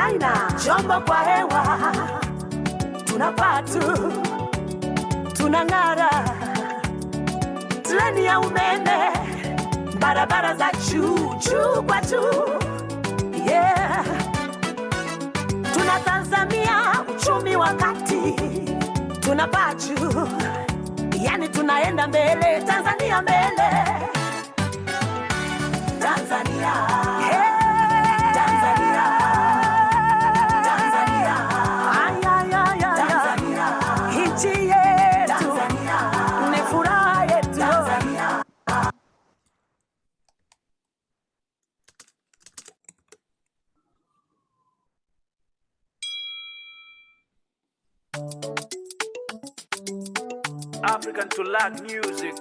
aina chombo kwa hewa, tunapaa tu, tunang'ara, treni ya umeme, barabara za juu kwa juu, yeah. Tunatazamia uchumi wa kati, tunapaa juu, yani tunaenda mbele, Tanzania mbele, Tanzania, yeah. African to Latin music.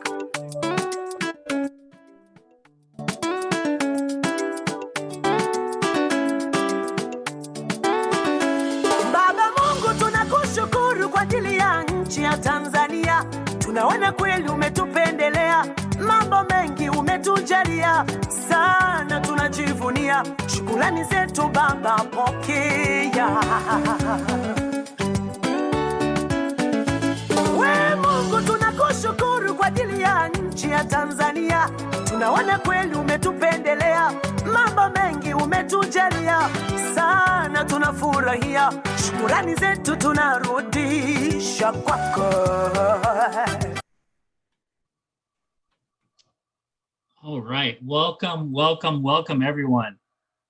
Baba Mungu, tunakushukuru kwa ajili ya nchi ya Tanzania. Tunaona kweli umetupendelea, mambo mengi umetujalia sana, tunajivunia. Shukrani zetu Baba, pokea. Tunakushukuru kwa ajili ya nchi ya Tanzania. Tunaona kweli umetupendelea, mambo mengi umetujalia sana, tunafurahia. Shukrani zetu tunarudisha kwako. All right, welcome everyone.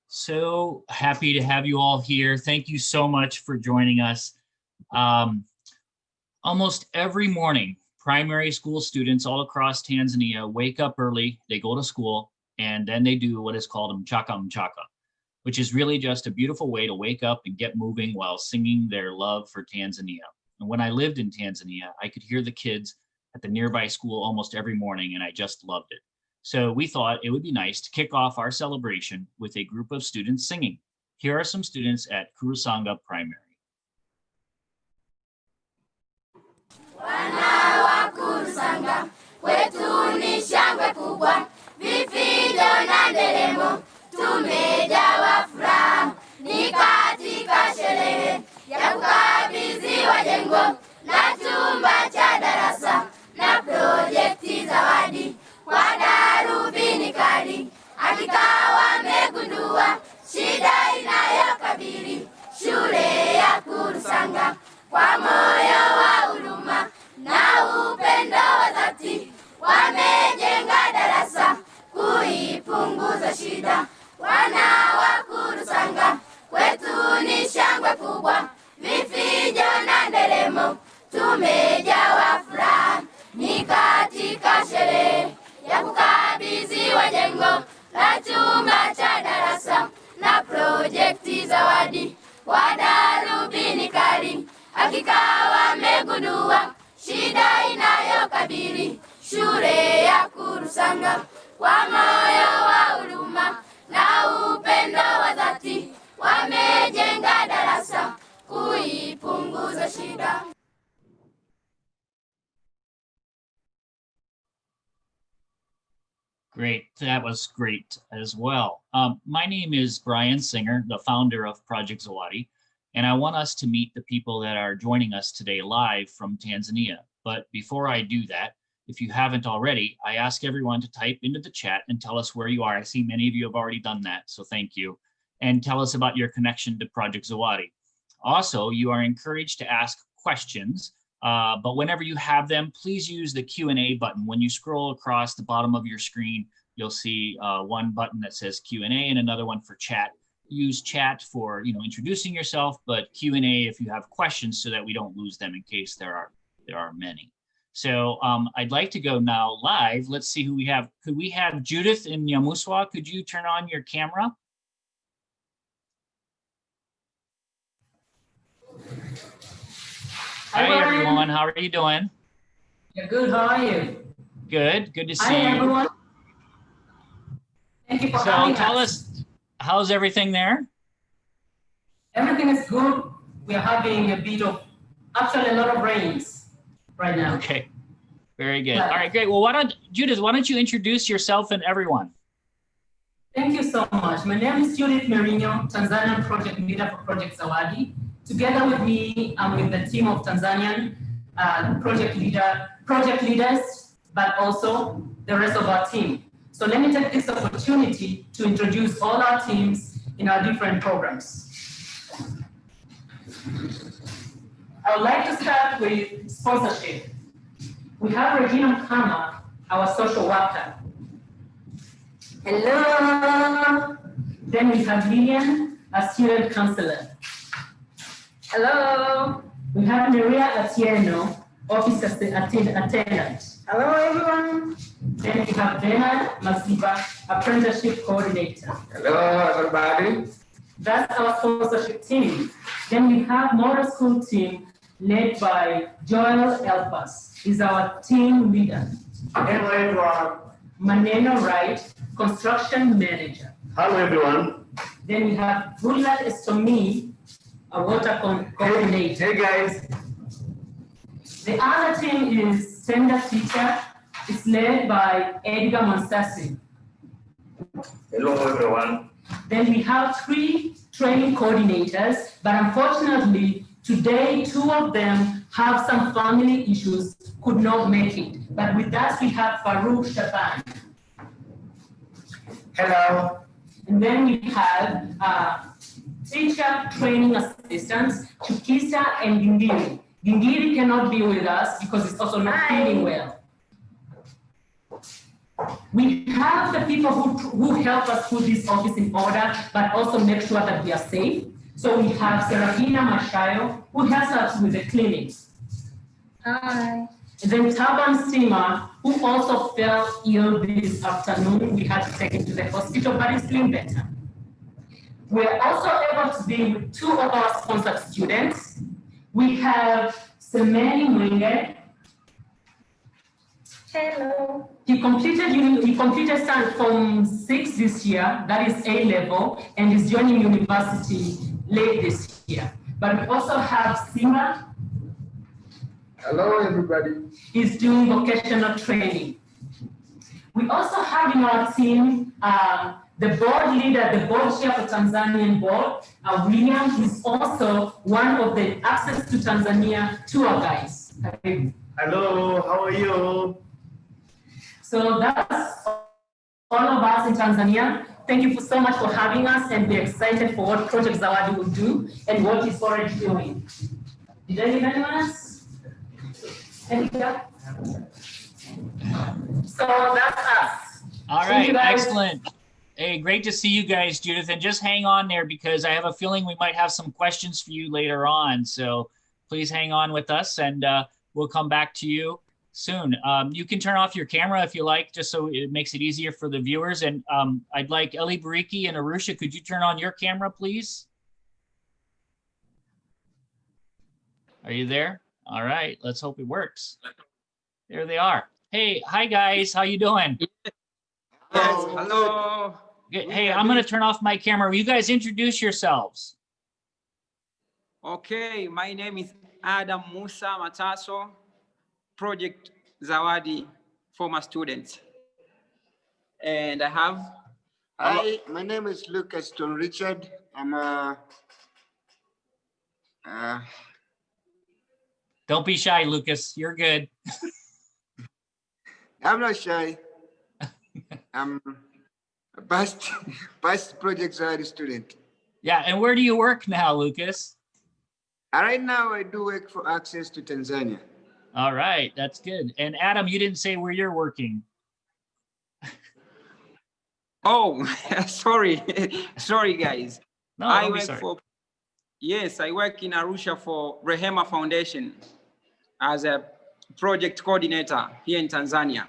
So happy to have you all here. Thank you so much for joining us. Almost every morning, primary school students all across Tanzania wake up early, they go to school, and then they do what is called mchaka, which is really just a beautiful way to wake up and get moving while singing their love for Tanzania. And when I lived in Tanzania, I could hear the kids at the nearby school almost every morning, and I just loved it. So we thought it would be nice to kick off our celebration with a group of students singing. Here are some students at Kurusanga Primary. Wana wa Kurusanga, kwetu ni shangwe kubwa, vifijo na nderemo, tumejawa furaha. Ni katika sherehe ya kukabidhiwa jengo na chumba cha darasa na projekti zawadi kwa darubini kali. Hakika wamegundua shida inayokabili shule ya Kurusanga. Kwa moyo wa huruma na upendo wa dhati, wamejenga darasa kuipunguza shida. Wana wa Kurusanga, kwetu ni shangwe kubwa, vifijo na nderemo, tumejawa furaha. Ni katika sherehe ya kukabidhiwa jengo la chumba cha darasa na projekti zawadi kwa darubini kali. Hakika wamegundua shida inayokabili shule ya Kurusanga. Kwa moyo wa huruma na upendo wa dhati, wamejenga darasa kuipunguza shida. Great, that was great as well. My name is Brian Singer, the founder of Project Zawadi, and I want us to meet the people that are joining us today live from Tanzania. But before I do that, if you haven't already, I ask everyone to type into the chat and tell us where you are. I see many of you have already done that, so thank you. And tell us about your connection to Project Zawadi. Also, you are encouraged to ask questions, but whenever you have them, please use the Q&A button. When you scroll across the bottom of your screen, you'll see one button that says Q&A and another one for chat. Use chat for introducing yourself, but Q&A if you have questions so that we don't lose them in case there are many. So I'd like to go now live. Let's see who we have. Could we have Judith in Nyamuswa? Could you turn on your camera? Hi everyone, how are you doing? Yeah, good, how are you? Good to see you. Hi everyone. Thank you for having us. So tell us, how's everything there? Everything is good. We are having a bit of, actually a lot of rains right now. Okay, very good. All right, great. Well, Judith, why don't you introduce yourself and everyone? Thank you so much. My name is Judith Mourinho, Tanzanian project leader for Project Zawadi. Together with me, I'm with the team of Tanzanian project leaders, but also the rest of our team. So let me take this opportunity to introduce all our teams in our different programs. I would like to start with sponsorship. We have Regina Kama, our social worker. Hello. Then we have Lillian, a student counselor. Hello. We have Maria Atieno, office attendant. Hello, everyone. Then we have Bernard Masiba, apprenticeship coordinator. Hello, everybody. That's our sponsorship team. Then we have motor school team led by Joel Elpas. He's our team leader. Hello, everyone. Maneno Wright, construction manager. Hello, everyone. Then we have Bulat Estomi, a water coordinator. Hey, guys. The other team is tender teacher. It's led by Edgar Monsassi. Hello, everyone. Then we have 3 training coordinators, but unfortunately, today 2 of them have some family issues, could not make it. But with us, we have Farouk Shaban. Hello. And then we have teacher training assistants, Chukisa and Gingiri. Gingiri cannot be with us because it's also not feeling well. We have the people who help us put this office in order, but also make sure that we are safe. So we have Serafina Mashayo, who helps us with the clinics. Hi. And then Taban Sima, who also fell ill this afternoon. We had to take him to the hospital, but he's doing better. We're also able to be with 2 of our sponsored students. We have Semeni Mwenge. Hello. He completed Form 6 this year, that is A level, and is joining university late this year. But we also have Sima. Hello, everybody. He's doing vocational training. We also have in our team the board leader, the board chair for Tanzanian board, William, is also one of the Access to Tanzania tour guys. Hello, how are you? So that's all of us in Tanzania. Thank you so much for having us, and we're excited for what Project Zawadi will do and what it's already doing. Did I leave anyone else? Anita? So that's us. All Thank you, right, guys. excellent. Hey, great to see you guys, Judith. And just hang on there because I have a feeling we might have some questions for you later on. So please hang on with us and we'll come back to you soon. You can turn off your camera if you like, just so it makes it easier for the viewers. And I'd like Eli Bariki and Arusha, could you turn on your camera, please? Are you there? All right, let's hope it works. There they are. Hey, hi guys, how you doing? Yes, hello. Good. Hey, I'm gonna turn off my camera. Will you guys introduce yourselves? Okay, my name is Adam Musa Mataso, Project Zawadi, former student. And I have... Hi, my name is Lucas John Richard. I'm a... Don't be shy, Lucas. You're good. I'm not shy. I'm a past Project Zawadi student. Yeah, and where do you work now, Lucas? Right now, I do work for Access to Tanzania. All right, that's good. And Adam, you didn't say where you're working. Oh, sorry. Sorry, guys. No, I don't be work sorry. for... Yes, I work in Arusha for Rehema Foundation as a project coordinator here in Tanzania.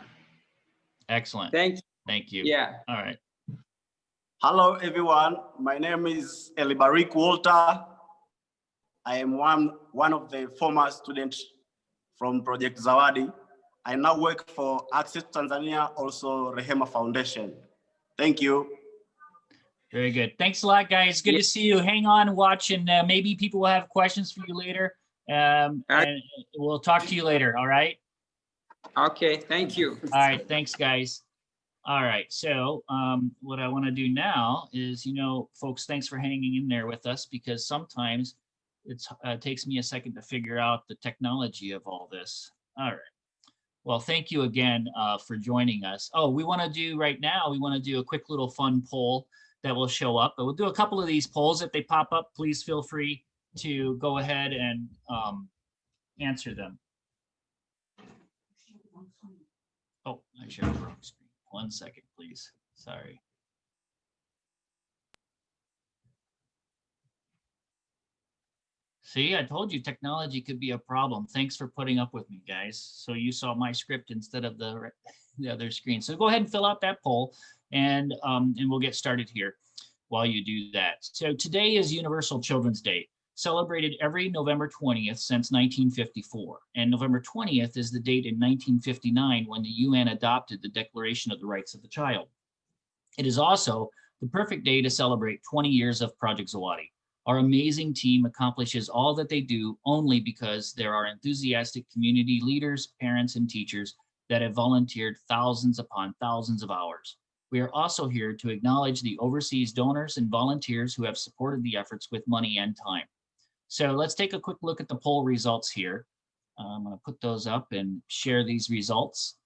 Excellent. Thank you. Thank you. Yeah. All right. Hello, everyone. My name is Elibarik Walter. I am one of the former students from Project Zawadi. I now work for Access Tanzania, also Rehema Foundation. Thank you. Very good. Thanks a lot, guys. Good to see you. Hang on, watch, and maybe people will have questions for you later. And we'll talk to you later. All right. Okay. Thank you. All right. Thanks, guys. All right, so what I want to do now is, folks, thanks for hanging in there with us, because sometimes it takes me a second to figure out the technology of all this. All right. Well, thank you again for joining us. Oh, we want to do a quick little fun poll that will show up. But we'll do a couple of these polls. If they pop up, please feel free to go ahead and answer them. Oh, I shared the wrong screen. 1 second, please. Sorry. See, I told you technology could be a problem. Thanks for putting up with me, guys. So you saw my script instead of the other screen. So go ahead and fill out that poll, and we'll get started here while you do that. So today is Universal Children's Day, celebrated every November 20th since 1954. And November 20th is the date in 1959 when the UN adopted the Declaration of the Rights of the Child. It is also the perfect day to celebrate 20 years of Project Zawadi. Our amazing team accomplishes all that they do only because there are enthusiastic community leaders, parents, and teachers that have volunteered thousands upon thousands of hours. We are also here to acknowledge the overseas donors and volunteers who have supported the efforts with money and time. So let's take a quick look at the poll results here. I'm going to put those up and share these results.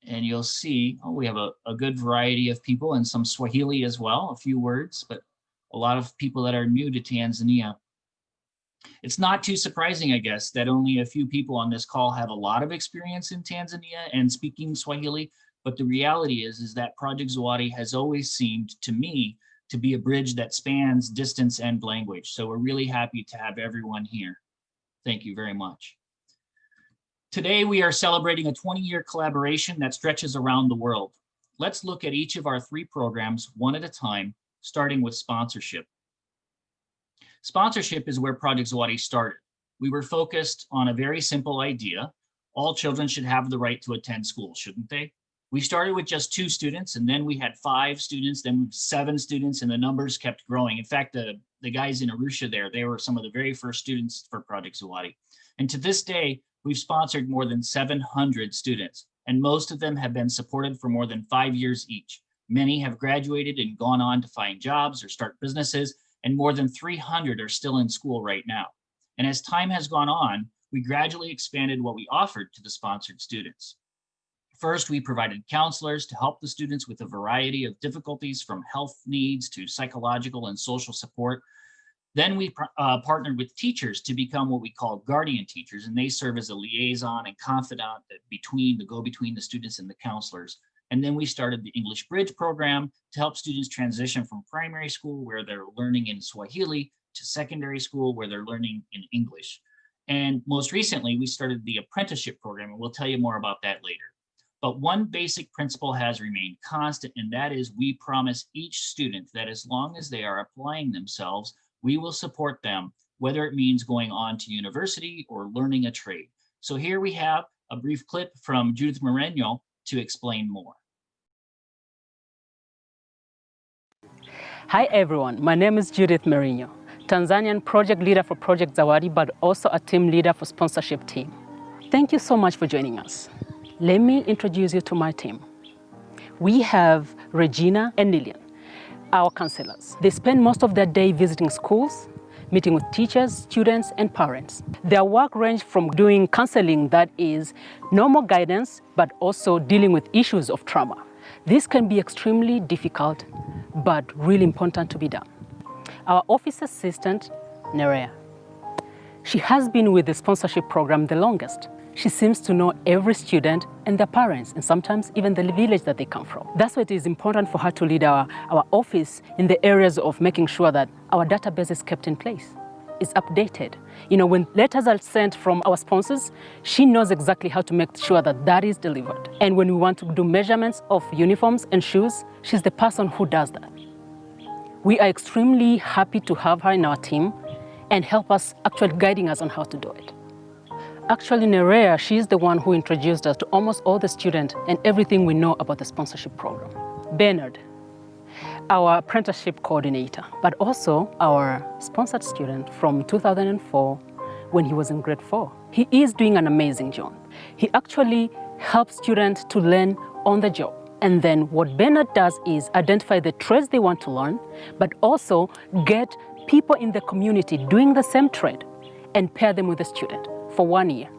And you'll see, we have a good variety of people, and some Swahili as well, a few words, but a lot of people that are new to Tanzania. It's not too surprising, I guess, that only a few people on this call have a lot of experience in Tanzania and speaking Swahili, but the reality is that Project Zawadi has always seemed to me to be a bridge that spans distance and language. So we're really happy to have everyone here. Thank you very much. Today, we are celebrating a 20-year collaboration that stretches around the world. Let's look at each of our 3 programs one at a time, starting with sponsorship. Sponsorship is where Project Zawadi started. We were focused on a very simple idea. All children should have the right to attend school, shouldn't they? We started with just 2 students, and then we had 5 students, then 7 students, and the numbers kept growing. In fact, the guys in Arusha there, they were some of the very first students for Project Zawadi. And to this day, we've sponsored more than 700 students, and most of them have been supported for more than 5 years each. Many have graduated and gone on to find jobs or start businesses, and more than 300 are still in school right now. And as time has gone on, we gradually expanded what we offered to the sponsored students. First, we provided counselors to help the students with a variety of difficulties, from health needs to psychological and social support. Then we partnered with teachers to become what we call guardian teachers, and they serve as a liaison and confidant go between the students and the counselors. And then we started the English Bridge program to help students transition from primary school, where they're learning in Swahili, to secondary school, where they're learning in English. And most recently, we started the apprenticeship program, and we'll tell you more about that later. But one basic principle has remained constant, and that is we promise each student that as long as they are applying themselves, we will support them, whether it means going on to university or learning a trade. So here we have a brief clip from Judith Moreno to explain more. Hi everyone, my name is Judith Mourinho, Tanzanian project leader for Project Zawadi, but also a team leader for sponsorship team. Thank you so much for joining us. Let me introduce you to my team. We have Regina and Lillian, our counselors. They spend most of their day visiting schools, meeting with teachers, students, and parents. Their work ranges from doing counseling, that is normal guidance, but also dealing with issues of trauma. This can be extremely difficult, but really important to be done. Our office assistant, Nerea. She has been with the sponsorship program the longest. She seems to know every student and their parents, and sometimes even the village that they come from. That's why it is important for her to lead our office in the areas of making sure that our database is kept in place, is updated. You know, when letters are sent from our sponsors, she knows exactly how to make sure that that is delivered. And when we want to do measurements of uniforms and shoes, she's the person who does that. We are extremely happy to have her in our team and help us actually guiding us on how to do it. Actually, Nerea, she's the one who introduced us to almost all the students and everything we know about the sponsorship program. Bernard, our apprenticeship coordinator, but also our sponsored student from 2004 when he was in grade 4. He is doing an amazing job. He actually helps students to learn on the job. And then what Bernard does is identify the trades they want to learn, but also get people in the community doing the same trade and pair them with the student for 1 year.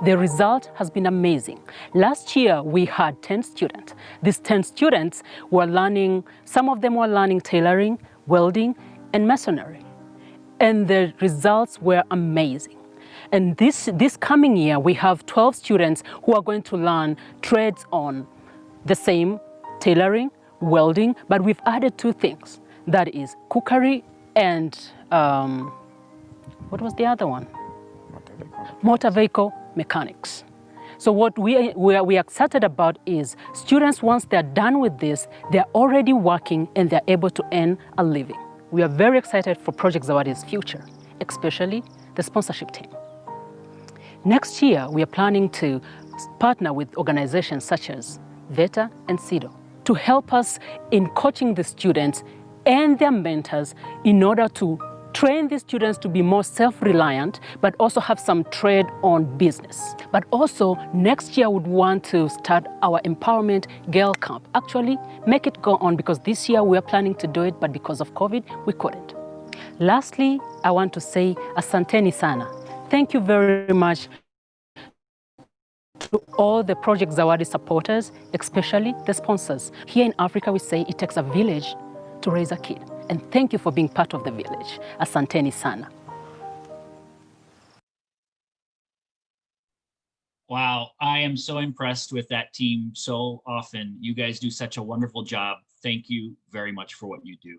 The result has been amazing. Last year, we had 10 students. These 10 students were learning, some of them were learning tailoring, welding, and masonry. And the results were amazing. And this coming year, we have 12 students who are going to learn trades on the same tailoring, welding, but we've added 2 things. That is cookery and, what was the other one? Motor vehicle mechanics. So what we are excited about is students, once they're done with this, they're already working and they're able to earn a living. We are very excited for Project Zawadi's future, especially the sponsorship team. Next year, we are planning to partner with organizations such as VETA and CEDAW to help us in coaching the students and their mentors in order to train the students to be more self-reliant, but also have some trade on business. But also, next year, we would want to start our empowerment girl camp. Actually, make it go on, because this year we are planning to do it, but because of COVID, we couldn't. Lastly, I want to say asanteni sana. Thank you very much to all the Project Zawadi supporters, especially the sponsors. Here in Africa, we say it takes a village to raise a kid. And thank you for being part of the village. Asanteni sana. Wow, I am so impressed with that team so often. You guys do such a wonderful job. Thank you very much for what you do.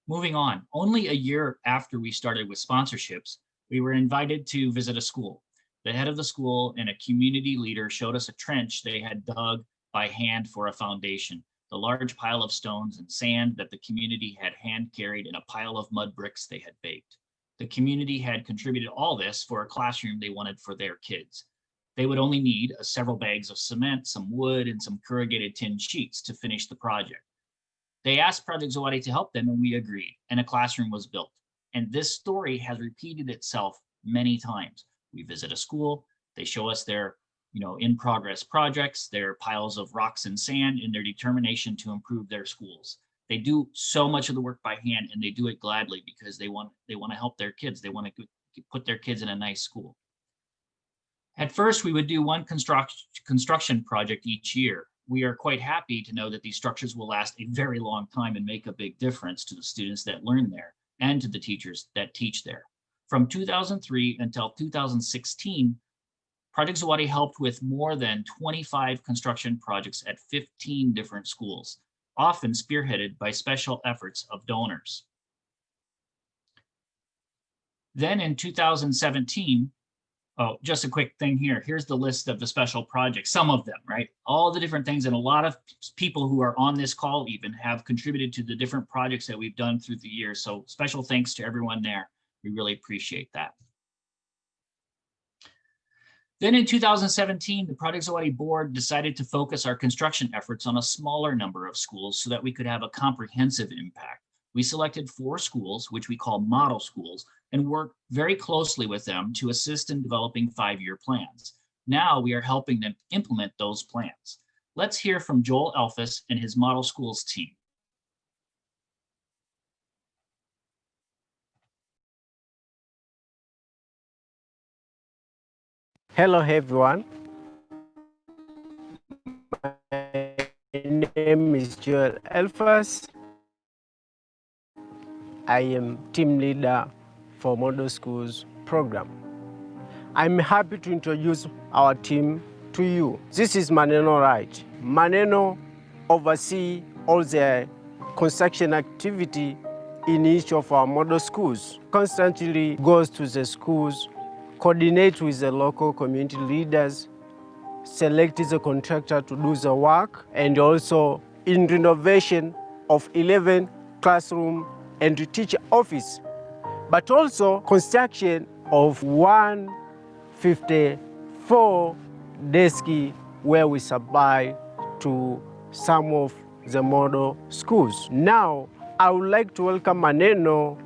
Moving on, only a year after we started with sponsorships, we were invited to visit a school. The head of the school and a community leader showed us a trench they had dug by hand for a foundation. The large pile of stones and sand that the community had hand carried, and a pile of mud bricks they had baked. The community had contributed all this for a classroom they wanted for their kids. They would only need several bags of cement, some wood, and some corrugated tin sheets to finish the project. They asked Project Zawadi to help them, and we agreed, and a classroom was built. And this story has repeated itself many times. We visit a school, they show us their in progress projects, their piles of rocks and sand, and their determination to improve their schools. They do so much of the work by hand, and they do it gladly because they want to help their kids. They want to put their kids in a nice school. At first, we would do one construction project each year. We are quite happy to know that these structures will last a very long time and make a big difference to the students that learn there and to the teachers that teach there. From 2003 until 2016, Project Zawadi helped with more than 25 construction projects at 15 different schools, often spearheaded by special efforts of donors. Then in 2017, just a quick thing here. Here's the list of the special projects, some of them, right? All the different things, and a lot of people who are on this call even have contributed to the different projects that we've done through the years. So special thanks to everyone there. We really appreciate that. Then in 2017, the Project Zawadi board decided to focus our construction efforts on a smaller number of schools so that we could have a comprehensive impact. We selected 4 schools, which we call model schools, and worked very closely with them to assist in developing 5-year plans. Now we are helping them implement those plans. Let's hear from Joel Elfis and his model schools team. Hello everyone, my name is Joel Elfis. I am team leader for Model Schools program. I'm happy to introduce our team to you. This is Maneno Wright. Maneno oversees all the construction activity in each of our model schools, constantly goes to the schools, coordinate with the local community leaders, select the contractor to do the work, and also in renovation of 11 classroom and teacher office, but also construction of 154 desks where we supply to some of the model schools. Now, I would like to welcome Maneno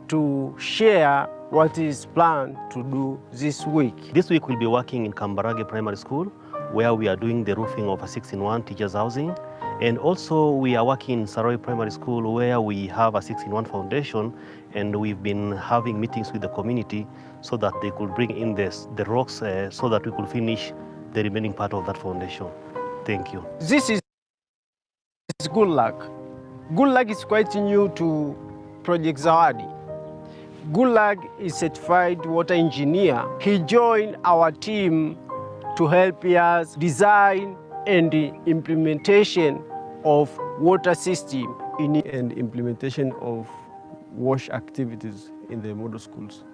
to share what is planned to do this week. This week we'll be working in Kambarage Primary School where we are doing the roofing of a 6-in-1 teachers housing. And also we are working in Saroi Primary School where we have a 6-in-1 foundation, and we've been having meetings with the community so that they could bring in the rocks so that we could finish the remaining part of that foundation. Thank you. This is Good Luck. Good Luck is quite new to Project Zawadi. Good Luck is certified water engineer. He joined our team to help us design and the implementation of water system and implementation of wash activities in the model schools.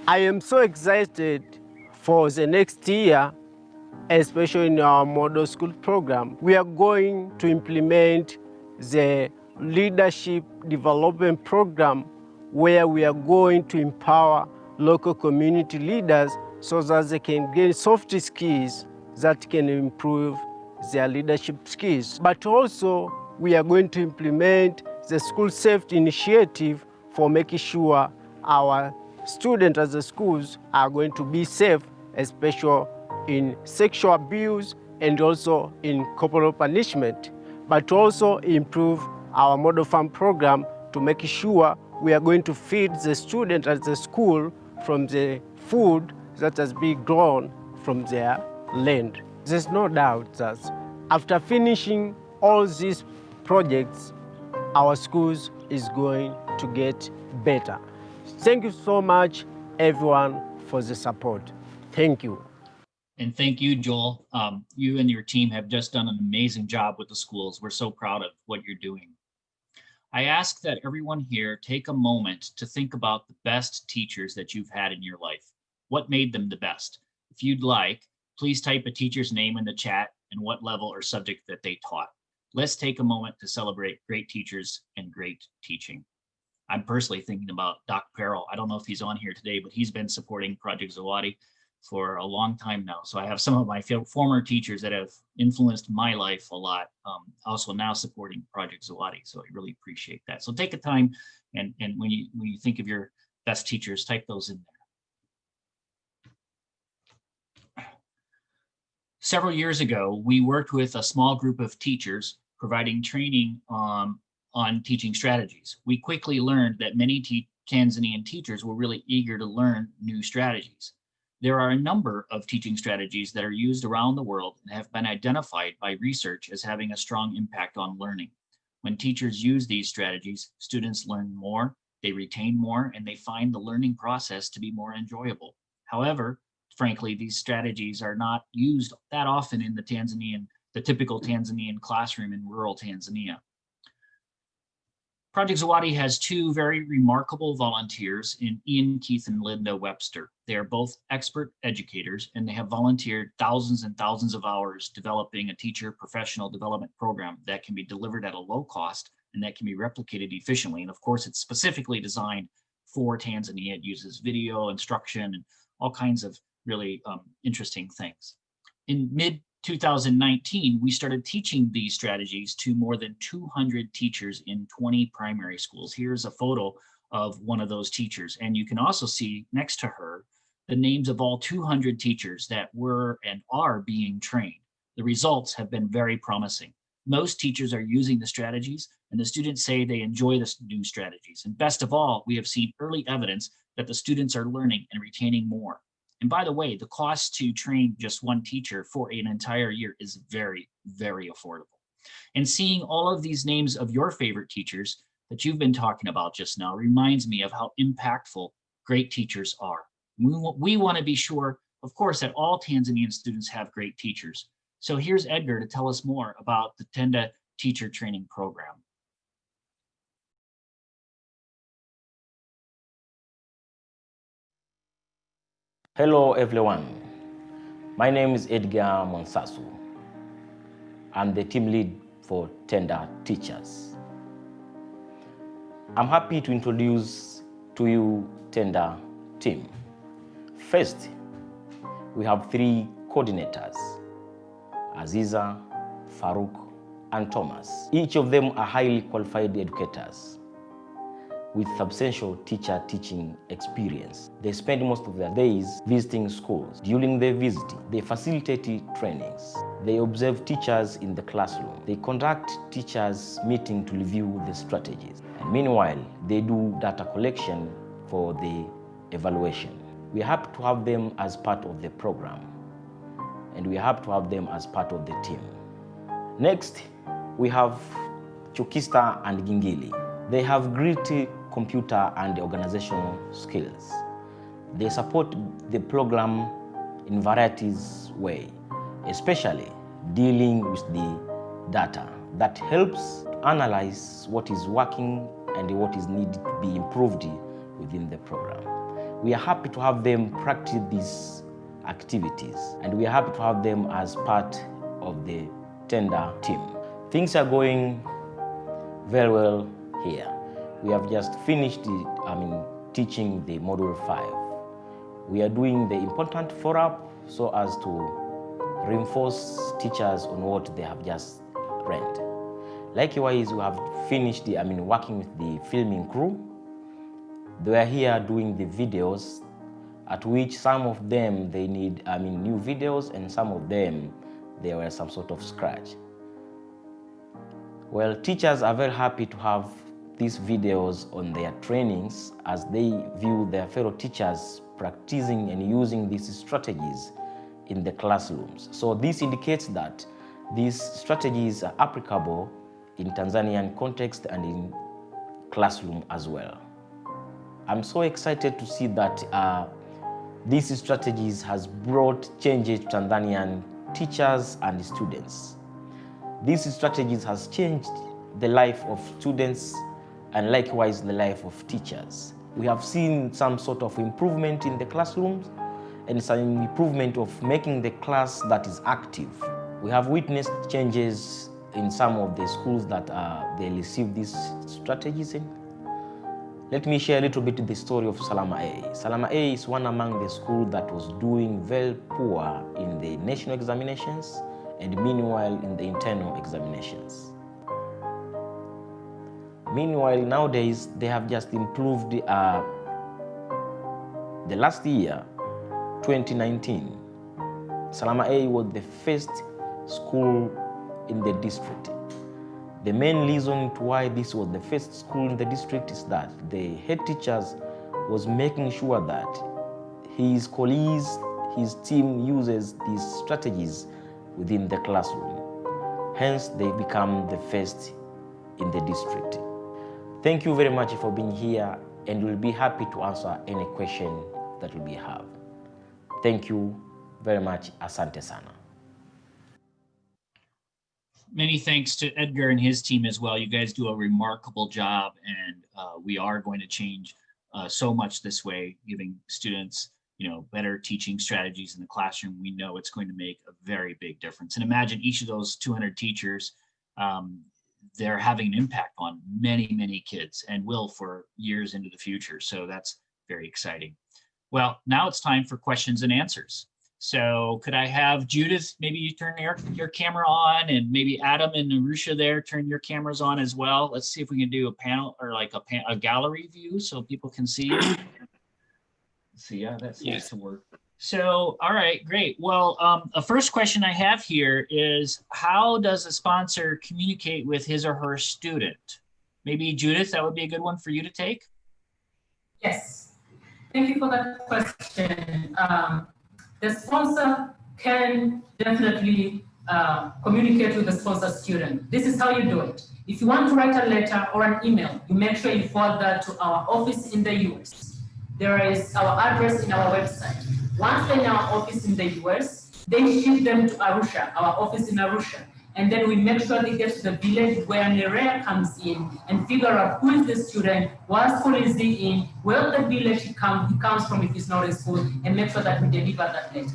I am so excited for the next year, especially in our model school program. We are going to implement the leadership development program where we are going to empower local community leaders so that they can gain soft skills that can improve their leadership skills. But also, we are going to implement the school safety initiative for making sure our students at the schools are going to be safe, especially in sexual abuse and also in corporal punishment, but also improve our model farm program to make sure we are going to feed the students at the school from the food that has been grown from their land. There's no doubt that after finishing all these projects, our schools is going to get better. Thank you so much, everyone, for the support. Thank you. And thank you, Joel. You and your team have just done an amazing job with the schools. We're so proud of what you're doing. I ask that everyone here take a moment to think about the best teachers that you've had in your life. What made them the best? If you'd like, please type a teacher's name in the chat and what level or subject that they taught. Let's take a moment to celebrate great teachers and great teaching. I'm personally thinking about Doc Perrell. I don't know if he's on here today, but he's been supporting Project Zawadi for a long time now. So I have some of my former teachers that have influenced my life a lot, also now supporting Project Zawadi. So I really appreciate that. So take a time and when you think of your best teachers, type those in there. Several years ago, we worked with a small group of teachers providing training on teaching strategies. We quickly learned that many Tanzanian teachers were really eager to learn new strategies. There are a number of teaching strategies that are used around the world and have been identified by research as having a strong impact on learning. When teachers use these strategies, students learn more, they retain more, and they find the learning process to be more enjoyable. However, frankly, these strategies are not used that often in the typical Tanzanian classroom in rural Tanzania. Project Zawadi has two very remarkable volunteers in Ian Keith and Linda Webster. They are both expert educators, and they have volunteered thousands and thousands of hours developing a teacher professional development program that can be delivered at a low cost and that can be replicated efficiently. And of course, it's specifically designed for Tanzania. It uses video instruction and all kinds of really interesting things. In mid-2019, we started teaching these strategies to more than 200 teachers in 20 primary schools. Here's a photo of one of those teachers, and you can also see next to her the names of all 200 teachers that were and are being trained. The results have been very promising. Most teachers are using the strategies, and the students say they enjoy the new strategies. And best of all, we have seen early evidence that the students are learning and retaining more. And by the way, the cost to train just one teacher for an entire year is very, very affordable. And seeing all of these names of your favorite teachers that you've been talking about just now reminds me of how impactful great teachers are. We want to be sure, of course, that all Tanzanian students have great teachers. So here's Edgar to tell us more about the Tenda Teacher Training Program. Hello everyone, my name is Edgar Monsasu. I'm the team lead for Tenda Teachers. I'm happy to introduce to you Tenda team. First, we have 3 coordinators, Aziza, Farouk, and Thomas. Each of them are highly qualified educators. with substantial teacher-teaching experience. They spend most of their days visiting schools. During their visit, they facilitate trainings. They observe teachers in the classroom. They conduct teachers' meetings to review the strategies. And meanwhile, they do data collection for the evaluation. We are happy to have them as part of the program, and we are happy to have them as part of the team. Next, we have Chukista and Gingili. They have great computer and organizational skills. They support the program in varieties way, especially dealing with the data that helps analyze what is working and what is needed to be improved within the program. We are happy to have them practice these activities, and we are happy to have them as part of the tender team. Things are going very well here. We have just finished teaching the Module 5. We are doing the important follow-up so as to reinforce teachers on what they have just learned. Likewise, we have finished working with the filming crew. They are here doing the videos, at which some of them they need new videos, and some of them there were some sort of scratch. Well, teachers are very happy to have these videos on their trainings as they view their fellow teachers practicing and using these strategies in the classrooms. So this indicates that these strategies are applicable in Tanzanian context and in classroom as well. I'm so excited to see that these strategies has brought changes to Tanzanian teachers and students. These strategies has changed the life of students and likewise the life of teachers. We have seen some sort of improvement in the classrooms and some improvement of making the class that is active. We have witnessed changes in some of the schools that they receive these strategies in. Let me share a little bit the story of Salama A. Salama A is one among the schools that was doing very poor in the national examinations and meanwhile in the internal examinations. Meanwhile, nowadays, they have just improved the last year, 2019. Salama A was the first school in the district. The main reason to why this was the first school in the district is that the head teachers was making sure that his colleagues, his team uses these strategies within the classroom. Hence, they become the first in the district. Thank you very much for being here, and we'll be happy to answer any question that we have. Thank you very much. Asante sana. Many thanks to Edgar and his team as well. You guys do a remarkable job, and we are going to change so much this way, giving students better teaching strategies in the classroom. We know it's going to make a very big difference. And imagine each of those 200 teachers, they're having an impact on many, many kids and will for years into the future. So that's very exciting. Well, now it's time for questions and answers. So could I have Judith, maybe you turn your camera on, and maybe Adam and Arusha there, turn your cameras on as well. Let's see if we can do a panel or like a gallery view so people can see you. Let's see, yeah, that seems to work. So, all right, great. Well, a first question I have here is, how does a sponsor communicate with his or her student? Maybe Judith, that would be a good one for you to take. Yes, thank you for that question. The sponsor can definitely communicate with the sponsor student. This is how you do it. If you want to write a letter or an email, you make sure you forward that to our office in the US. There is our address in our website. Once they're in our office in the US, they ship them to Arusha, our office in Arusha. And then we make sure they get to the village where Nerea comes in and figure out who is the student, what school is he in, where the village he comes from if he's not in school, and make sure that we deliver that letter.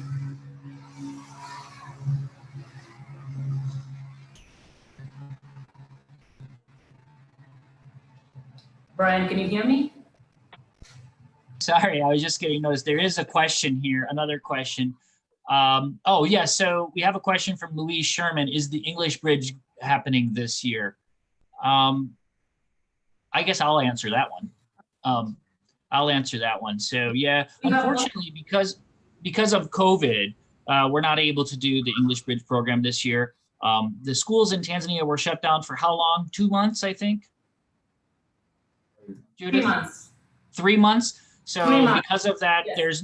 Brian, can you hear me? Sorry, I was just getting noticed. There is a question here, another question. Oh, yeah, so we have a question from Louise Sherman. Is the English Bridge happening this year? I guess I'll answer that one. I'll answer that one. So yeah, unfortunately, because of COVID, we're not able to do the English Bridge program this year. The schools in Tanzania were shut down for how long? 2 months, I think. Judith? 3 months. 3 months. So 3 months. because of that, Yes. there's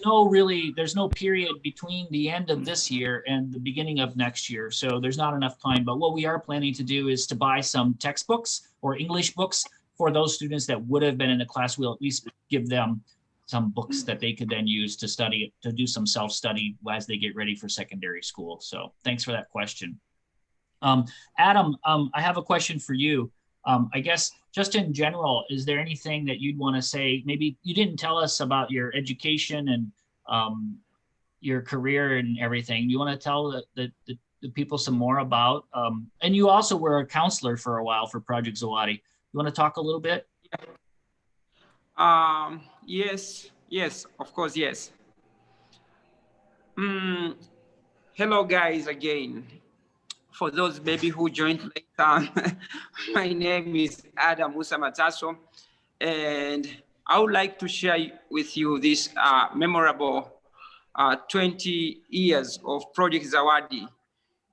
no period between the end of this year and the beginning of next year. So there's not enough time. But what we are planning to do is to buy some textbooks or English books for those students that would have been in the class. We'll at least give them some books that they could then use to study, to do some self-study as they get ready for secondary school. So thanks for that question. Adam, I have a question for you. I guess just in general, is there anything that you'd want to say? Maybe you didn't tell us about your education and your career and everything. You want to tell the people some more about, and you also were a counselor for a while for Project Zawadi. You want to talk a little bit? Yes, of course, yes. Hello guys again. For those maybe who joined later, my name is Adam Musa Mataso, and I would like to share with you this memorable 20 years of Project Zawadi,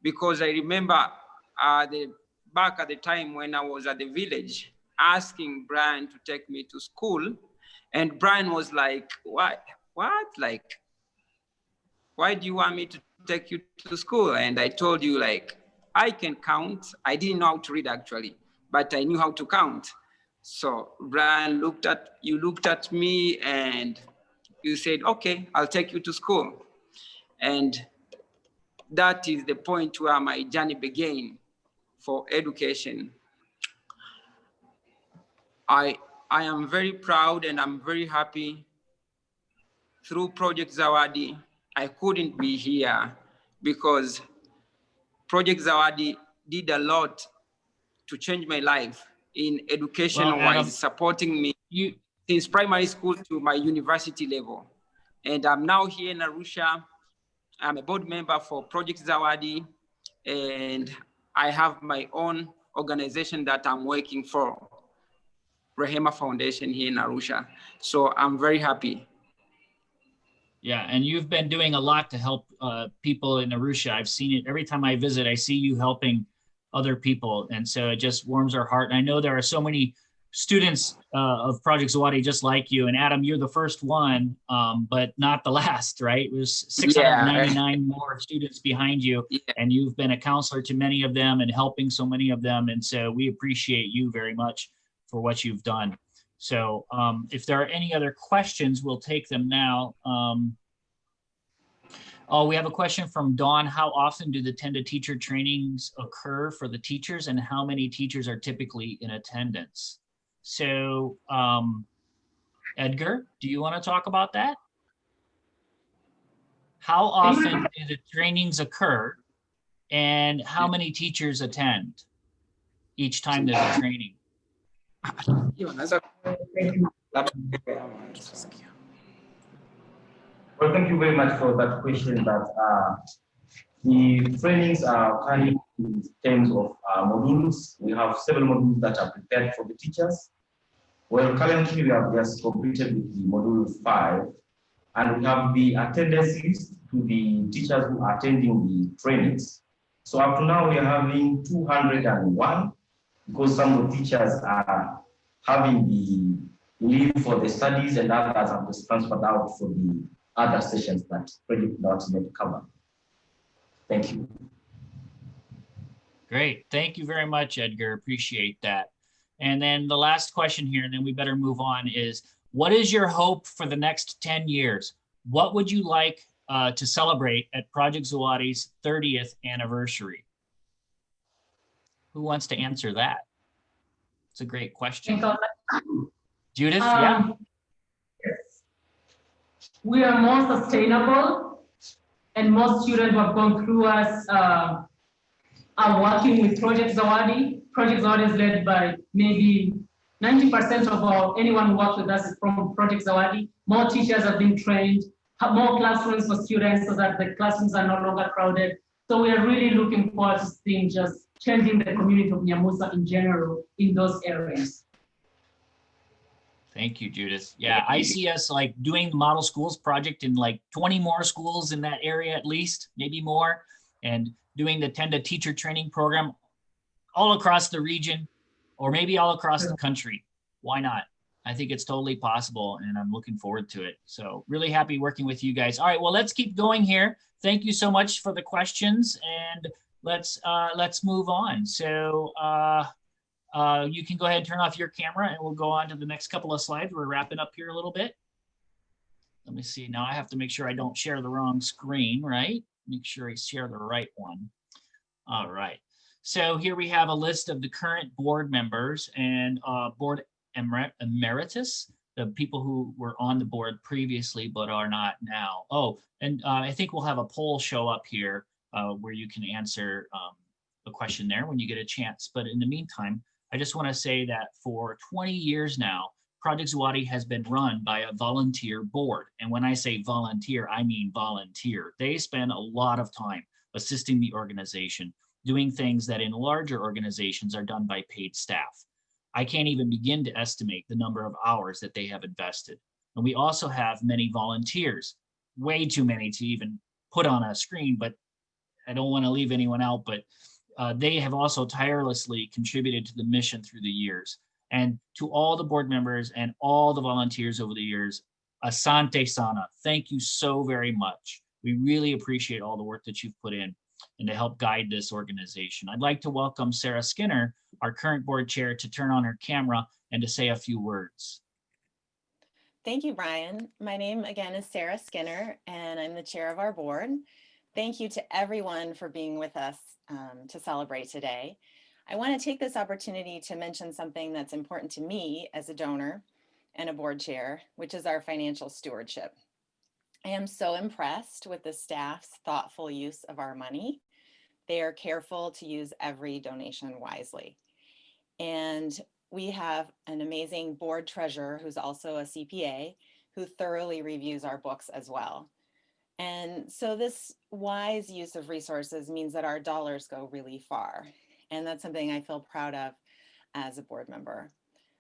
because I remember back at the time when I was at the village asking Brian to take me to school, and Brian was like, what? Like, why do you want me to take you to school? And I told you, like, I can count. I didn't know how to read actually, but I knew how to count. So Brian looked at me and you said, okay, I'll take you to school. And that is the point where my journey began for education. I am very proud and I'm very happy. Through Project Zawadi, I couldn't be here because Project Zawadi did a lot to change my life in education-wise, supporting me since primary school to my university level. And I'm now here in Arusha. I'm a board member for Project Zawadi, and I have my own organization that I'm working for, Rehema Foundation here in Arusha. So I'm very happy. Yeah, and you've been doing a lot to help people in Arusha. I've seen it every time I visit. I see you helping other people, and so it just warms our heart. And I know there are so many students of Project Zawadi just like you. And Adam, you're the first one, but not the last, right? There's 699 more students behind you, and you've been a counselor to many of them and helping so many of them. And so we appreciate you very much for what you've done. So if there are any other questions, we'll take them now. Oh, we have a question from Dawn. How often do the 10-to-teacher trainings occur for the teachers, and how many teachers are typically in attendance? So Edgar, do you want to talk about that? How often do the trainings occur, and how many teachers attend each time there's a training? Well, thank you very much for that question. That the trainings are carried in terms of modules. We have several modules that are prepared for the teachers. Well, currently we have just completed with the module 5, and we have the attendances to the teachers who are attending the trainings. So up to now we are having 201, because some of the teachers are having the leave for the studies and others have just transferred out for the other sessions that Project Zawadi cover. Thank you. Great, thank you very much, Edgar, appreciate that. And then the last question here, and then we better move on, is what is your hope for the next 10 years? What would you like to celebrate at Project Zawadi's 30th anniversary? Who wants to answer that? It's a great question. Judith, yeah. We are more sustainable, and most students who have gone through us are working with Project Zawadi. Project Zawadi is led by maybe 90% of anyone who works with us is from Project Zawadi. More teachers have been trained, have more classrooms for students so that the classrooms are no longer crowded. So we are really looking forward to seeing just changing the community of Nyamusa in general in those areas. Thank you, Judith. Yeah, I see us like doing the model schools project in like 20 more schools in that area at least, maybe more, and doing the Tenda teacher training program all across the region, or maybe all across the country. Why not? I think it's totally possible, and I'm looking forward to it. So really happy working with you guys. All right, well, let's keep going here. Thank you so much for the questions, and let's move on. So you can go ahead and turn off your camera, and we'll go on to the next couple of slides. We're wrapping up here a little bit. Let me see. Now I have to make sure I don't share the wrong screen, right? Make sure I share the right one. All right. So here we have a list of the current board members and board emeritus, the people who were on the board previously but are not now. Oh, and I think we'll have a poll show up here where you can answer the question there when you get a chance. But in the meantime, I just want to say that for 20 years now, Project Zawadi has been run by a volunteer board. And when I say volunteer, I mean volunteer. They spend a lot of time assisting the organization, doing things that in larger organizations are done by paid staff. I can't even begin to estimate the number of hours that they have invested. And we also have many volunteers, way too many to even put on a screen, but I don't want to leave anyone out, but they have also tirelessly contributed to the mission through the years. And to all the board members and all the volunteers over the years, asante sana, thank you so very much. We really appreciate all the work that you've put in and to help guide this organization. I'd like to welcome Sarah Skinner, our current board chair, to turn on her camera and to say a few words. Thank you, Brian. My name again is Sarah Skinner, and I'm the chair of our board. Thank you to everyone for being with us to celebrate today. I want to take this opportunity to mention something that's important to me as a donor and a board chair, which is our financial stewardship. I am so impressed with the staff's thoughtful use of our money. They are careful to use every donation wisely. And we have an amazing board treasurer who's also a CPA who thoroughly reviews our books as well. And so this wise use of resources means that our dollars go really far. And that's something I feel proud of as a board member.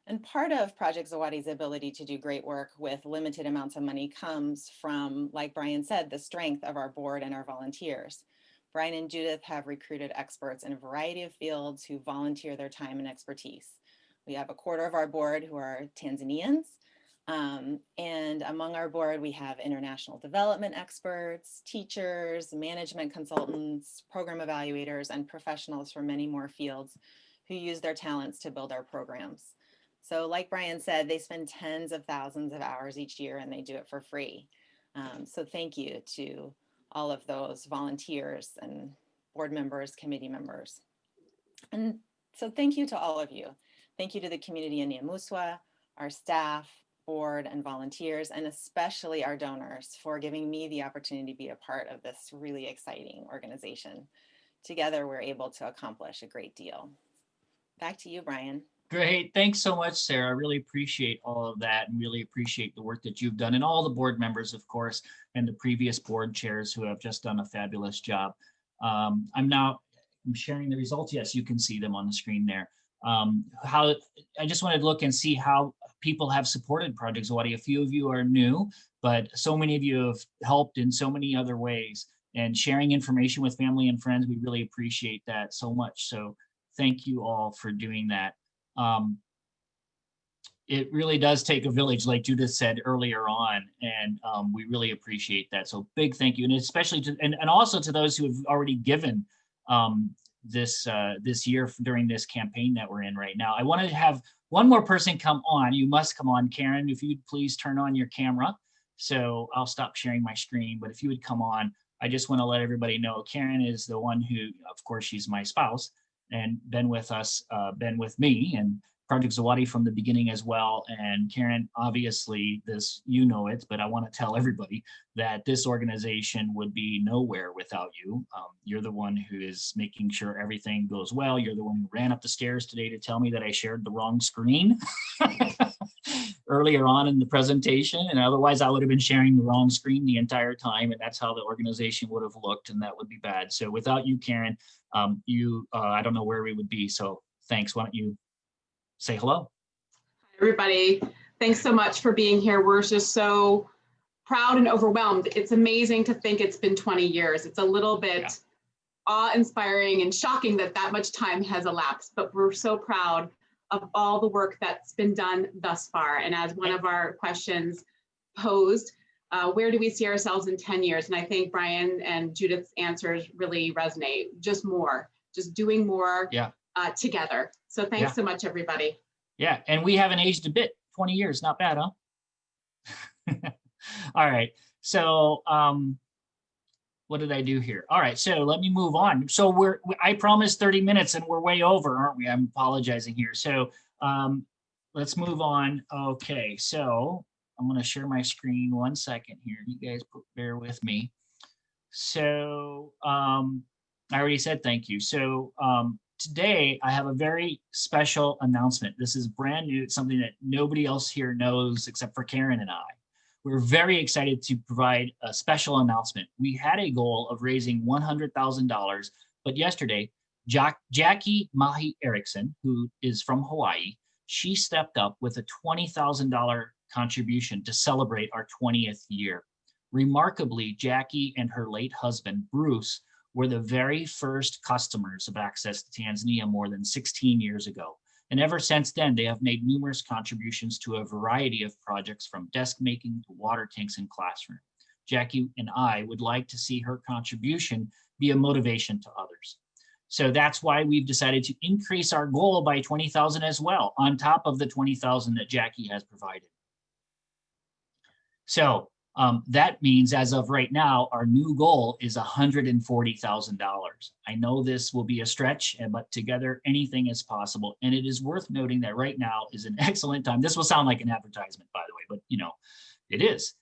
And part of Project Zawadi's ability to do great work with limited amounts of money comes from, like Brian said, the strength of our board and our volunteers. Brian and Judith have recruited experts in a variety of fields who volunteer their time and expertise. We have a quarter of our board who are Tanzanians. And among our board, we have international development experts, teachers, management consultants, program evaluators, and professionals from many more fields who use their talents to build our programs. So like Brian said, they spend tens of thousands of hours each year and they do it for free. So thank you to all of those volunteers and board members, committee members. And so thank you to all of you. Thank you to the community in Nyamuswa, our staff, board and volunteers, and especially our donors for giving me the opportunity to be a part of this really exciting organization. Together, we're able to accomplish a great deal. Back to you, Brian. Great. Thanks so much, Sarah. I really appreciate all of that and really appreciate the work that you've done, and all the board members, of course, and the previous board chairs who have just done a fabulous job. I'm sharing the results. Yes, you can see them on the screen there. I just wanted to look and see how people have supported Project Zawadi. A few of you are new, but so many of you have helped in so many other ways, and sharing information with family and friends. We really appreciate that so much. So thank you all for doing that. It really does take a village, like Judith said earlier on, and we really appreciate that. So big thank you, and especially to and also to those who have already given this year during this campaign that we're in right now. I wanted to have one more person come on. You must come on, Karen, if you'd please turn on your camera. So I'll stop sharing my screen, but if you would come on, I just want to let everybody know Karen is the one who, of course, she's my spouse, and been with us, been with me and Project Zawadi from the beginning as well. And Karen, obviously this, you know it, but I want to tell everybody that this organization would be nowhere without you. You're the one who is making sure everything goes well. You're the one who ran up the stairs today to tell me that I shared the wrong screen earlier on in the presentation. And otherwise I would have been sharing the wrong screen the entire time. And that's how the organization would have looked, and that would be bad. So without you, Karen, I don't know where we would be. So thanks. Why don't you say hello? Hi, everybody. Thanks so much for being here. We're just so proud and overwhelmed. It's amazing to think it's been 20 years. It's a little bit awe-inspiring and shocking that that much time has elapsed, but we're so proud of all the work that's been done thus far. And as one of our questions posed, where do we see ourselves in 10 years? And I think Brian and Judith's answers really resonate. Just more, just doing more together. So thanks so much, everybody. Yeah, and we haven't aged a bit. 20 years, not bad, huh? All right, so what did I do here? All right, so let me move on. So I promised 30 minutes and we're way over, aren't we? I'm apologizing here. So let's move on. Okay, so I'm gonna share my screen 1 second here. You guys bear with me. So I already said thank you. So today I have a very special announcement. This is brand new. It's something that nobody else here knows except for Karen and I. We're very excited to provide a special announcement. We had a goal of raising $100,000, but yesterday, Jackie Mahi Erickson, who is from Hawaii, she stepped up with a $20,000 contribution to celebrate our 20th year. Remarkably, Jackie and her late husband, Bruce, were the very first customers of Access to Tanzania more than 16 years ago. And ever since then, they have made numerous contributions to a variety of projects from desk making to water tanks and classroom. Jackie and I would like to see her contribution be a motivation to others. So that's why we've decided to increase our goal by 20,000 as well, on top of the 20,000 that Jackie has provided. So that means as of right now, our new goal is $140,000. I know this will be a stretch, but together anything is possible. And it is worth noting that right now is an excellent time. This will sound like an advertisement, by the way, but you know, it is.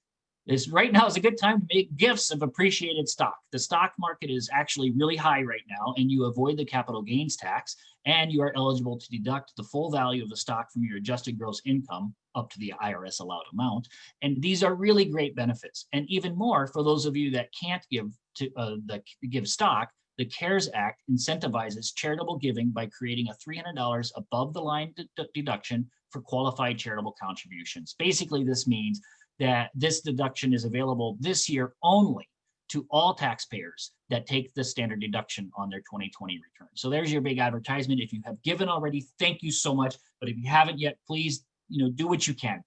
Right now is a good time to make gifts of appreciated stock. The stock market is actually really high right now, and you avoid the capital gains tax, and you are eligible to deduct the full value of the stock from your adjusted gross income up to the IRS allowed amount. And these are really great benefits. And even more for those of you that can't give stock, the CARES Act incentivizes charitable giving by creating a $300 above the line deduction for qualified charitable contributions. Basically, this means that this deduction is available this year only to all taxpayers that take the standard deduction on their 2020 return. So there's your big advertisement. If you have given already, thank you so much. But if you haven't yet, please do what you can.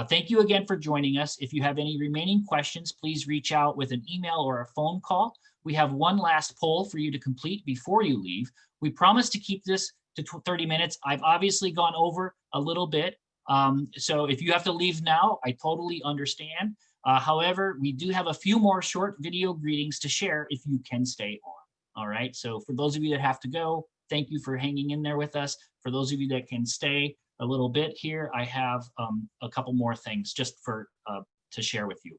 Thank you again for joining us. If you have any remaining questions, please reach out with an email or a phone call. We have one last poll for you to complete before you leave. We promise to keep this to 30 minutes. I've obviously gone over a little bit. So if you have to leave now, I totally understand. However, we do have a few more short video greetings to share if you can stay on. All right. So for those of you that have to go, thank you for hanging in there with us. For those of you that can stay a little bit here, I have a couple more things just to share with you.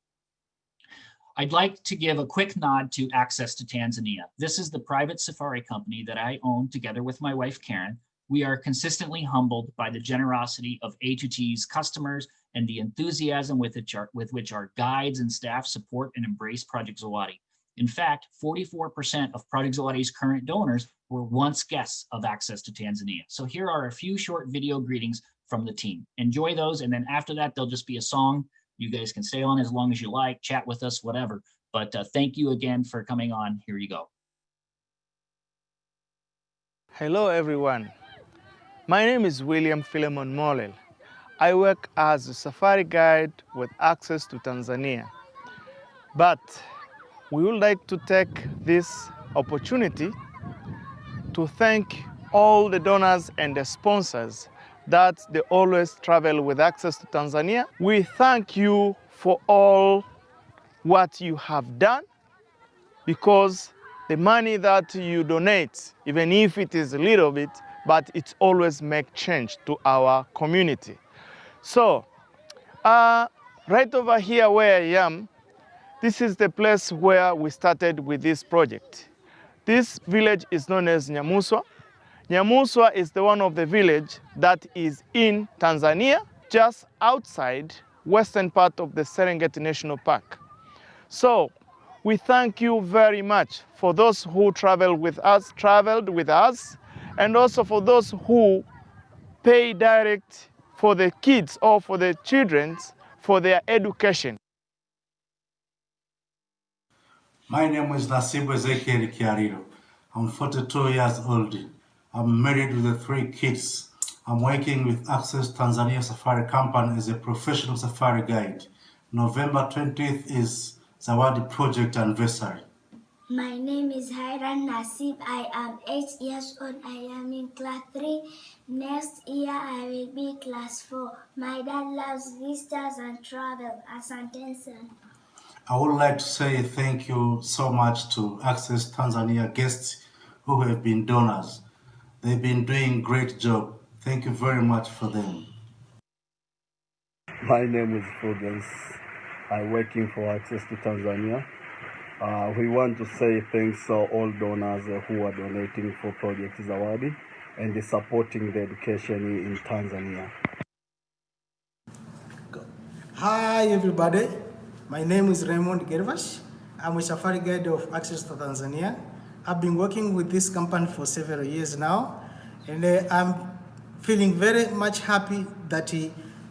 I'd like to give a quick nod to Access to Tanzania. This is the private safari company that I own together with my wife, Karen. We are consistently humbled by the generosity of A2T's customers and the enthusiasm with which our guides and staff support and embrace Project Zawadi. In fact, 44% of Project Zawadi's current donors were once guests of Access to Tanzania. So here are a few short video greetings from the team. Enjoy those, and then after that, there'll just be a song. You guys can stay on as long as you like, chat with us, whatever. But thank you again for coming on. Here you go. Hello, everyone. My name is William Philemon Molel. I work as a safari guide with Access to Tanzania. But we would like to take this opportunity to thank all the donors and the sponsors that they always travel with Access to Tanzania. We thank you for all what you have done, because the money that you donate, even if it is a little bit, but it always makes change to our community. So, right over here where I am, this is the place where we started with this project. This village is known as Nyamuswa. Nyamuswa is the one of the village that is in Tanzania, just outside western part of the Serengeti National Park. So, we thank you very much for those who traveled with us, and also for those who pay direct for the kids or for the children for their education. My name is Nasibu Ezekiel Kiariro. I'm 42 years old. I'm married with 3 kids. I'm working with Access Tanzania Safari Company as a professional safari guide. November 20th is Zawadi project anniversary. My name is Hairan Nasib. I am 8 years old. I am in class 3. Next year I will be class 4. My dad loves visitors and travel. Asante sana. I would like to say thank you so much to Access Tanzania guests who have been donors. They've been doing a great job. Thank you very much for them. My name is Fulgens. I'm working for Access to Tanzania. We want to say thanks to all donors who are donating for Project Zawadi and supporting the education in Tanzania. Hi everybody, my name is Raymond Gervash. I'm a safari guide of Access to Tanzania. I've been working with this company for several years now, and I'm feeling very much happy that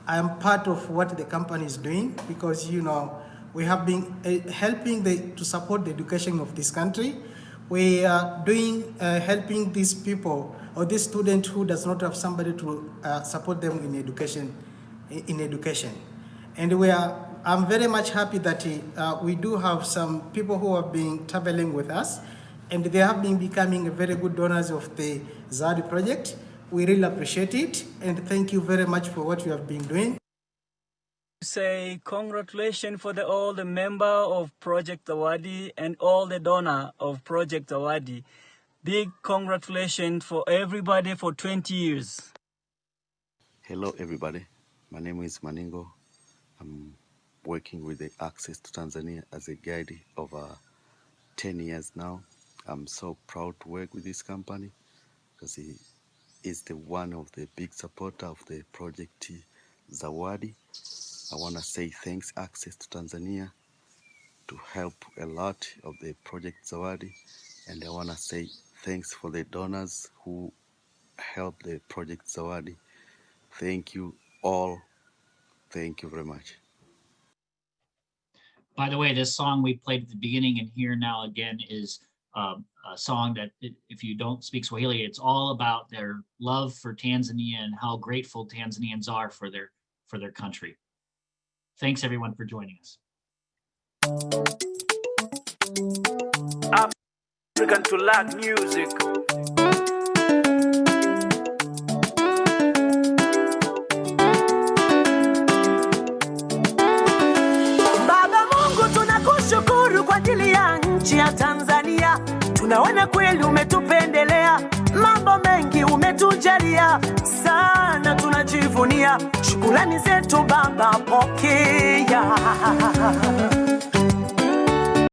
I am part of what the company is doing, because we have been helping to support the education of this country. We are helping these people or these students who does not have somebody to support them in education. And I'm very much happy that we do have some people who have been traveling with us, and they have been becoming very good donors of the Zawadi project. We really appreciate it, and thank you very much for what you have been doing. Say congratulations for all the member of Project Zawadi and all the donor of Project Zawadi. Big congratulations for everybody for 20 years. Hello everybody, my name is Maningo. I'm working with the Access to Tanzania as a guide over 10 years now. I'm so proud to work with this company because he is one of the big supporter of the Project Zawadi. I want to say thanks Access to Tanzania to help a lot of the Project Zawadi, and I want to say thanks for the donors who help the Project Zawadi. Thank you all. Thank you very much. By the way, this song we played at the beginning and here now again is a song that, if you don't speak Swahili, it's all about their love for Tanzania and how grateful Tanzanians are for their country. Thanks everyone for joining us. African to Lack music. Baba Mungu, tunakushukuru kwa ajili ya nchi ya Tanzania. Tunaona kweli umetupendelea, mambo mengi umetujalia sana, tunajivunia. Shukrani zetu Baba, pokea.